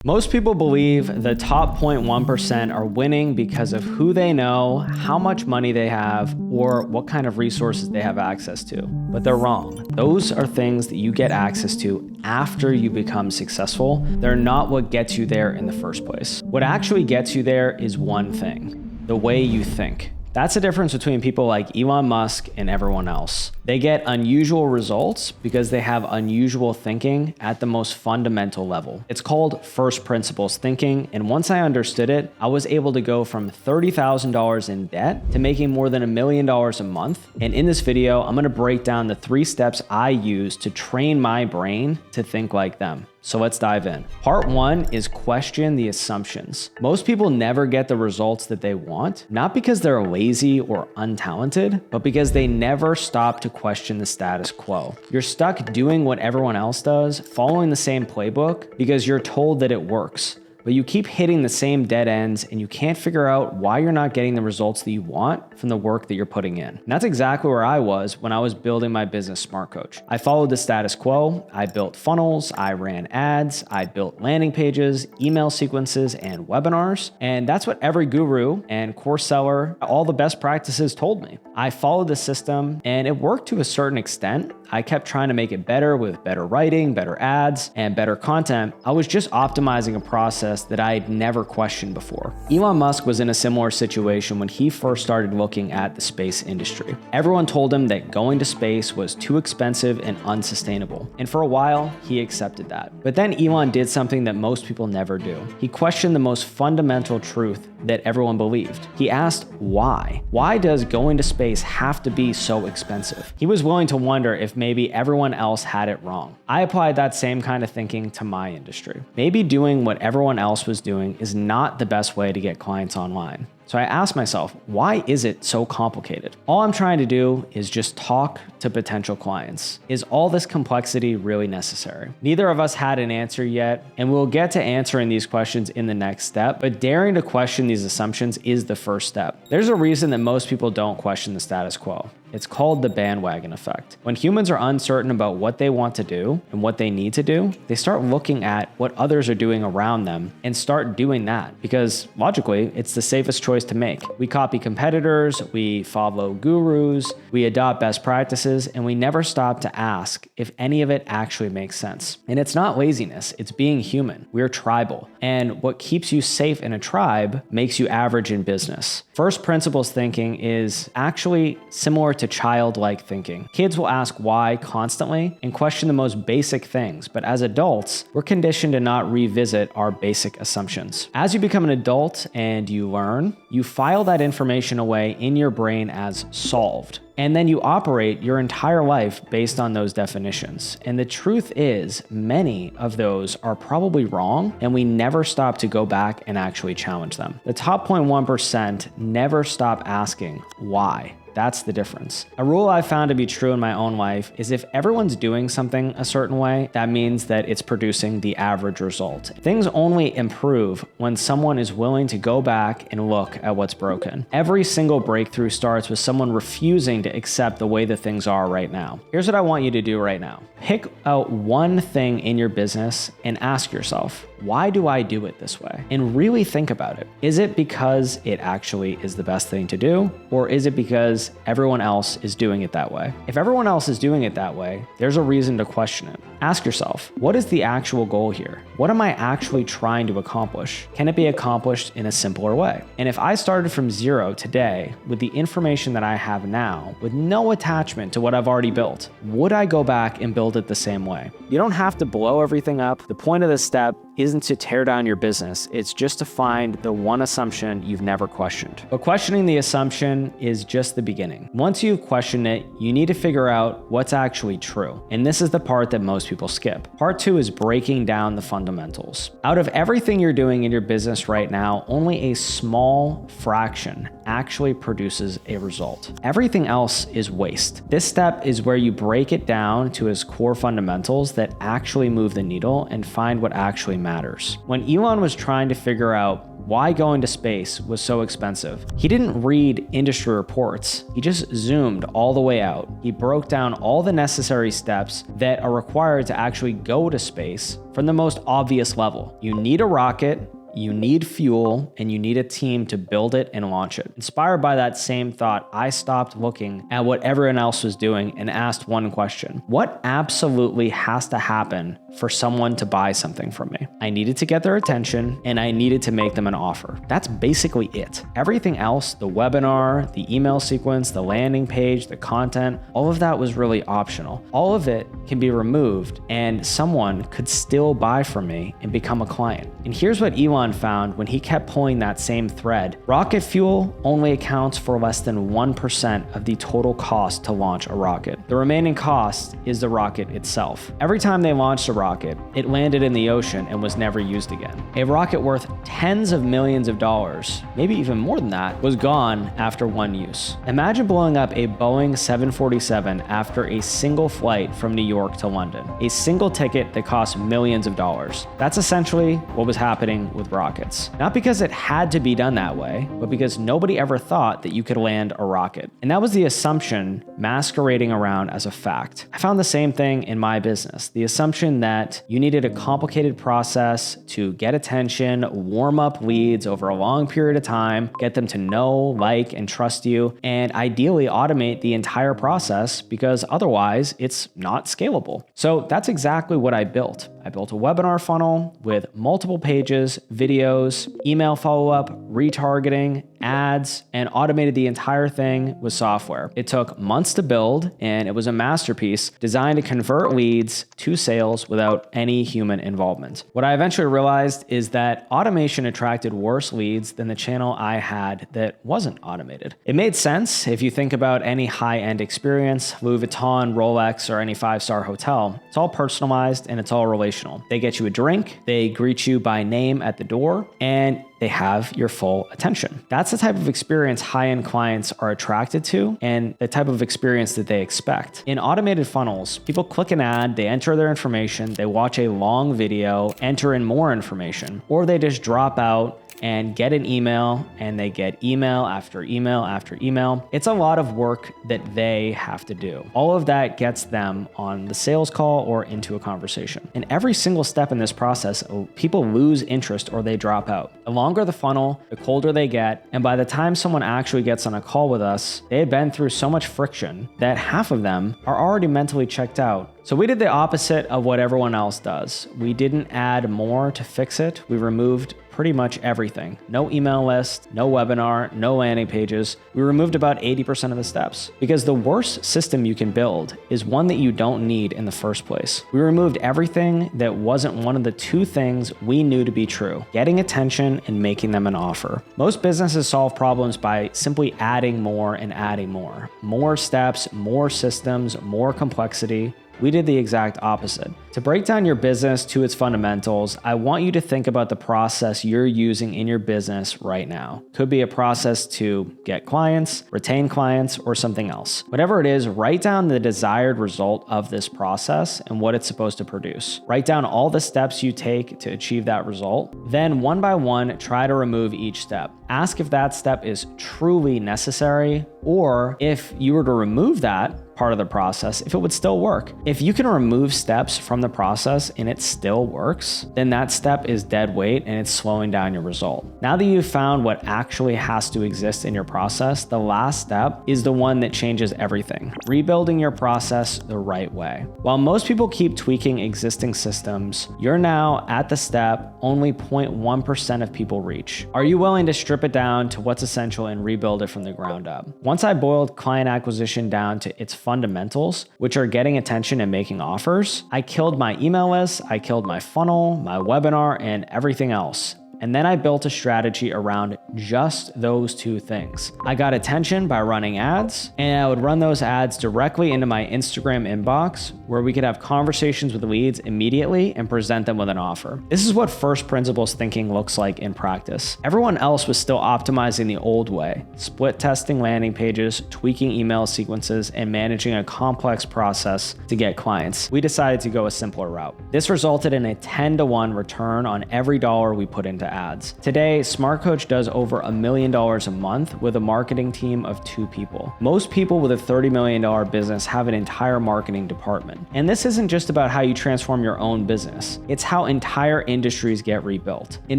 Most people believe the top 0.1% are winning because of who they know, how much money they have, or what kind of resources they have access to. But they're wrong. Those are things that you get access to after you become successful. They're not what gets you there in the first place. What actually gets you there is one thing: the way you think. That's the difference between people like Elon Musk and everyone else. They get unusual results because they have unusual thinking at the most fundamental level. It's called first principles thinking, and once I understood it, I was able to go from $30,000 in debt to making more than $1 million a month. And in this video, I'm gonna break down the 3 steps I use to train my brain to think like them. So let's dive in. Part 1 is question the assumptions. Most people never get the results that they want, not because they're lazy or untalented, but because they never stop to question the status quo. You're stuck doing what everyone else does, following the same playbook because you're told that it works. But you keep hitting the same dead ends and you can't figure out why you're not getting the results that you want from the work that you're putting in. And that's exactly where I was when I was building my business Smart Coach. I followed the status quo. I built funnels, I ran ads, I built landing pages, email sequences, and webinars. And that's what every guru and course seller, all the best practices told me. I followed the system and it worked to a certain extent. I kept trying to make it better with better writing, better ads, and better content. I was just optimizing a process that I had never questioned before. Elon Musk was in a similar situation when he first started looking at the space industry. Everyone told him that going to space was too expensive and unsustainable. And for a while, he accepted that. But then Elon did something that most people never do. He questioned the most fundamental truth that everyone believed. He asked why. Why does going to space have to be so expensive? He was willing to wonder if maybe everyone else had it wrong. I applied that same kind of thinking to my industry. Maybe doing what everyone else was doing is not the best way to get clients online. So I asked myself, why is it so complicated? All I'm trying to do is just talk to potential clients. Is all this complexity really necessary? Neither of us had an answer yet, and we'll get to answering these questions in the next step, but daring to question these assumptions is the first step. There's a reason that most people don't question the status quo. It's called the bandwagon effect. When humans are uncertain about what they want to do and what they need to do, they start looking at what others are doing around them and start doing that because logically, it's the safest choice to make. We copy competitors, we follow gurus, we adopt best practices, and we never stop to ask if any of it actually makes sense. And it's not laziness, it's being human. We're tribal. And what keeps you safe in a tribe makes you average in business. First principles thinking is actually similar to childlike thinking. Kids will ask why constantly and question the most basic things, but as adults, we're conditioned to not revisit our basic assumptions. As you become an adult and you learn, you file that information away in your brain as solved. And then you operate your entire life based on those definitions. And the truth is, many of those are probably wrong, and we never stop to go back and actually challenge them. The top 0.1% never stop asking why. That's the difference. A rule I've found to be true in my own life is if everyone's doing something a certain way, that means that it's producing the average result. Things only improve when someone is willing to go back and look at what's broken. Every single breakthrough starts with someone refusing to accept the way that things are right now. Here's what I want you to do right now. Pick out one thing in your business and ask yourself, why do I do it this way? And really think about it. Is it because it actually is the best thing to do? Or is it because everyone else is doing it that way? If everyone else is doing it that way, there's a reason to question it. Ask yourself, what is the actual goal here? What am I actually trying to accomplish? Can it be accomplished in a simpler way? And if I started from zero today with the information that I have now, with no attachment to what I've already built, would I go back and build it the same way? You don't have to blow everything up. The point of this step isn't to tear down your business. It's just to find the one assumption you've never questioned. But questioning the assumption is just the beginning. Once you've questioned it, you need to figure out what's actually true. And this is the part that most people skip. Part 2 is breaking down the fundamentals. Out of everything you're doing in your business right now, only a small fraction actually produces a result. Everything else is waste. This step is where you break it down to its core fundamentals that actually move the needle and find what actually matters. When Elon was trying to figure out why going to space was so expensive. He didn't read industry reports. He just zoomed all the way out. He broke down all the necessary steps that are required to actually go to space from the most obvious level. You need a rocket, you need fuel, and you need a team to build it and launch it. Inspired by that same thought, I stopped looking at what everyone else was doing and asked one question. What absolutely has to happen for someone to buy something from me? I needed to get their attention and I needed to make them an offer. That's basically it. Everything else, the webinar, the email sequence, the landing page, the content, all of that was really optional. All of it can be removed and someone could still buy from me and become a client. And here's what Elon found when he kept pulling that same thread. Rocket fuel only accounts for less than 1% of the total cost to launch a rocket. The remaining cost is the rocket itself. Every time they launched a rocket, it landed in the ocean and was never used again. A rocket worth tens of millions of dollars, maybe even more than that, was gone after one use. Imagine blowing up a Boeing 747 after a single flight from New York to London. A single ticket that cost millions of dollars. That's essentially what was happening with rockets. Not because it had to be done that way, but because nobody ever thought that you could land a rocket. And that was the assumption masquerading around as a fact. I found the same thing in my business. The assumption that you needed a complicated process to get attention, warm up leads over a long period of time, get them to know, like, and trust you, and ideally automate the entire process because otherwise it's not scalable. So that's exactly what I built. I built a webinar funnel with multiple pages, videos, email follow-up, retargeting, ads, and automated the entire thing with software. It took months to build, and it was a masterpiece designed to convert leads to sales without any human involvement. What I eventually realized is that automation attracted worse leads than the channel I had that wasn't automated. It made sense if you think about any high-end experience, Louis Vuitton, Rolex, or any five-star hotel. It's all personalized and it's all relational. They get you a drink, they greet you by name at the door, and they have your full attention. That's the type of experience high-end clients are attracted to and the type of experience that they expect. In automated funnels, people click an ad, they enter their information, they watch a long video, enter in more information, or they just drop out and get an email, and they get email after email after email. It's a lot of work that they have to do. All of that gets them on the sales call or into a conversation. And every single step in this process, people lose interest or they drop out. The longer the funnel, the colder they get, and by the time someone actually gets on a call with us, they had been through so much friction that half of them are already mentally checked out. So we did the opposite of what everyone else does. We didn't add more to fix it. We removed pretty much everything. No email list, no webinar, no landing pages. We removed about 80% of the steps because the worst system you can build is one that you don't need in the first place. We removed everything that wasn't one of the two things we knew to be true: getting attention and making them an offer. Most businesses solve problems by simply adding more and adding more. More steps, more systems, more complexity. We did the exact opposite. To break down your business to its fundamentals, I want you to think about the process you're using in your business right now. Could be a process to get clients, retain clients, or something else. Whatever it is, write down the desired result of this process and what it's supposed to produce. Write down all the steps you take to achieve that result. Then one by one, try to remove each step. Ask if that step is truly necessary, or if you were to remove that part of the process, if it would still work. If you can remove steps from the process and it still works, then that step is dead weight and it's slowing down your result. Now that you've found what actually has to exist in your process, the last step is the one that changes everything: rebuilding your process the right way. While most people keep tweaking existing systems, you're now at the step only 0.1% of people reach. Are you willing to strip it down to what's essential and rebuild it from the ground up? Once I boiled client acquisition down to its fundamentals, which are getting attention and making offers, I killed my email list, I killed my funnel, my webinar, and everything else. And then I built a strategy around just those two things. I got attention by running ads, and I would run those ads directly into my Instagram inbox where we could have conversations with leads immediately and present them with an offer. This is what first principles thinking looks like in practice. Everyone else was still optimizing the old way, split testing landing pages, tweaking email sequences, and managing a complex process to get clients. We decided to go a simpler route. This resulted in a 10-to-1 return on every dollar we put into to ads. Today, Smart Coach does over $1 million a month with a marketing team of 2 people. Most people with a $30 million business have an entire marketing department. And this isn't just about how you transform your own business. It's how entire industries get rebuilt. In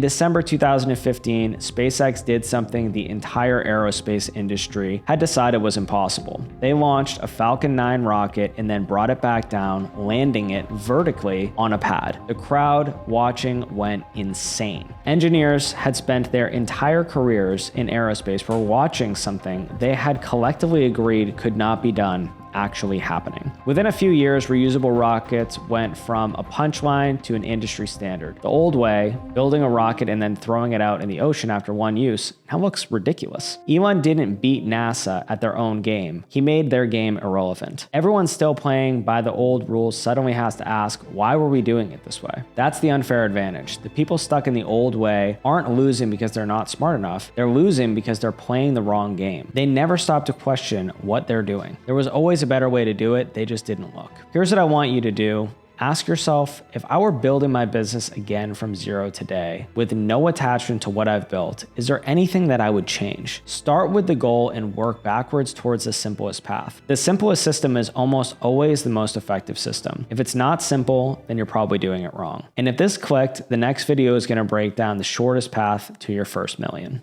December 2015, SpaceX did something the entire aerospace industry had decided was impossible. They launched a Falcon 9 rocket and then brought it back down, landing it vertically on a pad. The crowd watching went insane. Engineers had spent their entire careers in aerospace for watching something they had collectively agreed could not be done actually happening. Within a few years, reusable rockets went from a punchline to an industry standard. The old way, building a rocket and then throwing it out in the ocean after one use, now looks ridiculous. Elon didn't beat NASA at their own game. He made their game irrelevant. Everyone still playing by the old rules suddenly has to ask, why were we doing it this way? That's the unfair advantage. The people stuck in the old way aren't losing because they're not smart enough. They're losing because they're playing the wrong game. They never stop to question what they're doing. There was always a better way to do it, they just didn't look. Here's what I want you to do. Ask yourself, if I were building my business again from zero today, with no attachment to what I've built, is there anything that I would change? Start with the goal and work backwards towards the simplest path. The simplest system is almost always the most effective system. If it's not simple, then you're probably doing it wrong. And if this clicked, the next video is going to break down the shortest path to your first million.